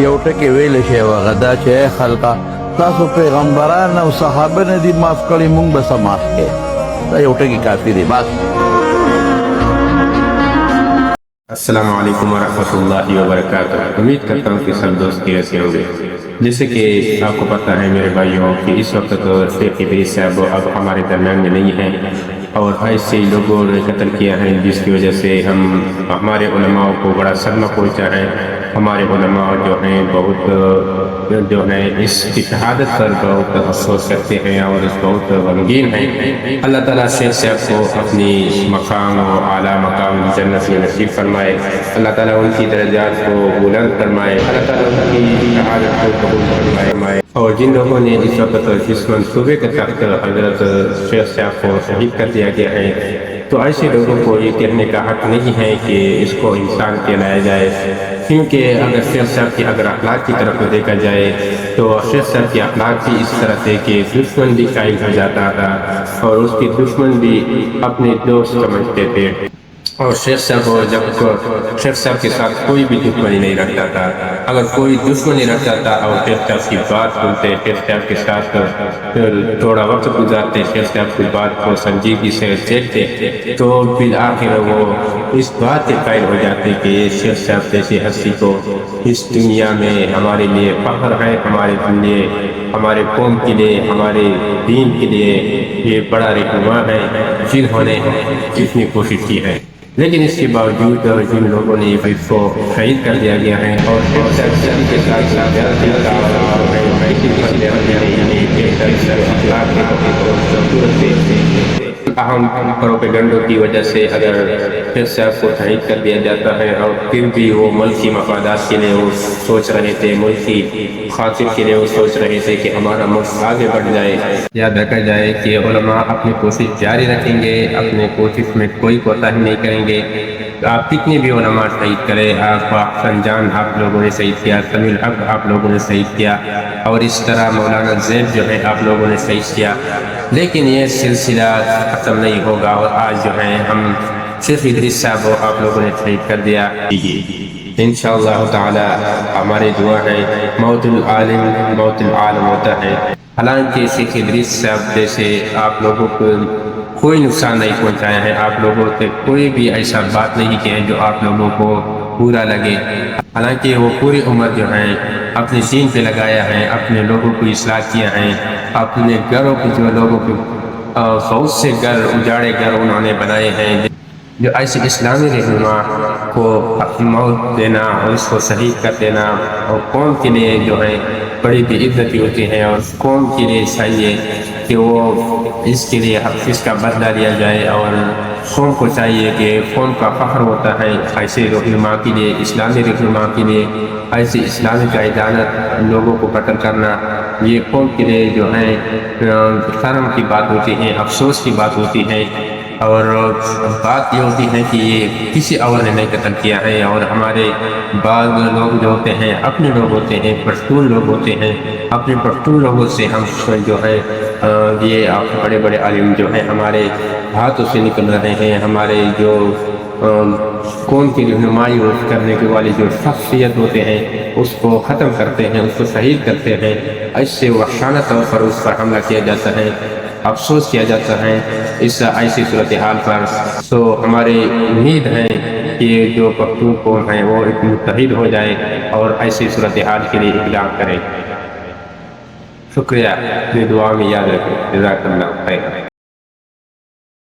You ټکی well شي هغه دا چې خلقه تاسو پیغمبران او صحابه نه دي معاف کړي مونږ به څه معاف کړي دا یو ټکی کافي دی بس. السلام علیکم ورحمۃ اللہ وبرکاتہ. امید کرتا ہوں کہ سب دوست کیسے ہوں گے. جیسے کہ آپ کو پتہ ہے میرے بھائیوں کہ اس وقت تو شیخ ادریس صاحب اب ہمارے درمیان میں نہیں ہیں اور ایسے لوگوں نے قتل کیا ہے جس کی وجہ سے ہمارے علماء کو بڑا صدمہ پہنچا ہے. ہمارے علماء جو ہیں بہت جو ہے اس کی شہادت پر بہت افسوس کرتے ہیں اور اس بہت غمگین ہیں. اللہ تعالیٰ شیخ صاحب کو اپنی مقام و اعلیٰ مقام جنت میں نصیب فرمائے. اللہ تعالیٰ ان کی درجات کو بلند فرمائے. اللہ تعالیٰ ان کی شہادت کو قبول فرمائے. اور جن لوگوں نے اس وقت جس منصوبے کے تحت حضرت شیخ صاحب کو شہید کر دیا گیا ہے تو ایسے لوگوں کو یہ کہنے کا حق نہیں ہے کہ اس کو انسان کہلایا جائے، کیونکہ اگر شیخ صاحب کی اگر اخلاق کی طرف دیکھا جائے تو شیخ صاحب کی اخلاق بھی اس طرح سے کہ دشمن بھی قائم ہو جاتا تھا اور اس کی دشمن بھی اپنے دوست سمجھتے تھے. اور شیخ صاحب کے ساتھ کوئی بھی دشمنی نہیں رکھتا تھا. اگر کوئی دشمنی رکھتا تھا اور شیخ صاحب کی بات سنتے، شیخ صاحب کے ساتھ تھوڑا وقت گزارتے، شیخ صاحب کی بات کو سنجیدگی سے دیکھتے تو بالآخر وہ اس بات کے قائل ہو جاتے کہ شیخ صاحب جیسی ہستی کو اس دنیا میں ہمارے لیے فخر ہے، ہمارے قوم کے لیے، ہمارے دین کے لیے یہ بڑا رہنما ہے جنہوں نے اتنی کوشش کی ہے. لیکن اس کے باوجود جن لوگوں نے اس کو شہید کر دیا گیا ہے اور کے اہم پروپیگنڈوں کی وجہ سے اگر شیخ صاحب کو شہید کر دیا جاتا ہے اور پھر بھی وہ ملکی مفادات کے لیے وہ سوچ رہے تھے، ملکی خاطر کے لیے وہ سوچ رہے تھے کہ ہمارا ملک آگے بڑھ جائے. یاد رکھا جائے کہ علماء اپنی کوشش جاری رکھیں گے، اپنے کوشش میں کوئی کوتاہی نہیں کریں گے. آپ کتنے بھی علماء شہید کرے، آپ احسن جان آپ لوگوں نے شہید کیا، سمیع الحق آپ لوگوں نے شہید کیا اور اس طرح مولانا زید جو ہے آپ لوگوں نے شہید کیا، لیکن یہ سلسلہ ختم نہیں ہوگا. اور آج جو ہے ہم شیخ ادریس صاحب کو آپ لوگوں نے شہید کر دیا. انشاءاللہ تعالی ہماری دعا ہے موت العالم موت العالم ہوتا ہے. حالانکہ شیخ ادریس صاحب جیسے آپ لوگوں کو کوئی نقصان نہیں پہنچایا ہے، آپ لوگوں سے کوئی بھی ایسا بات نہیں کی ہے جو آپ لوگوں کو برا لگے. حالانکہ وہ پوری عمر جو ہے اپنے دین پہ لگایا ہے، اپنے لوگوں کو اصلاح کیا ہے، اپنے گھروں کو جو لوگوں کو بہت سے گھر اجاڑے گھر انہوں نے بنائے ہیں. جو ایسے اسلامی رہنما کو موت دینا اور اس کو شہید کر دینا اور قوم کے لیے جو ہے بڑی بے عزتی ہوتی ہے اور قوم کے لیے چاہیے کہ وہ اس کے لیے اس کا بدلہ لیا جائے اور قوم کو چاہیے کہ قوم کا فخر ہوتا ہے ایسے رہنما کے لیے، اسلامی رہنما کے لیے ایسے اسلامی قائدانت لوگوں کو قتل کرنا یہ قوم کے لیے جو ہے شرم کی بات ہوتی ہے، افسوس کی بات ہوتی ہے. اور بات یہ ہوتی ہے کہ یہ کسی اور نے نہیں قتل کیا ہے. اور ہمارے بعض لوگ جو ہوتے ہیں اپنے لوگ ہوتے ہیں، پشتون لوگ ہوتے ہیں، اپنے پشتون لوگوں سے ہم جو ہے یہ بڑے بڑے عالم جو ہیں ہمارے ہاتھوں سے نکل رہے ہیں. ہمارے جو قوم کی رہنمائی کرنے کے والے جو شخصیت ہوتے ہیں اس کو ختم کرتے ہیں، اس کو شہید کرتے ہیں. ایسے وحشانہ طور پر اس پر حملہ کیا جاتا ہے، افسوس کیا جاتا ہے اس ایسی صورتحال پر. تو ہماری امید ہے کہ جو پختون قوم ہیں وہ متحد ہو جائے اور ایسی صورتحال کے لیے اقدام کریں. شکریہ، اپنی دعا میں یاد رکھیں. جزاک اللہ خیر.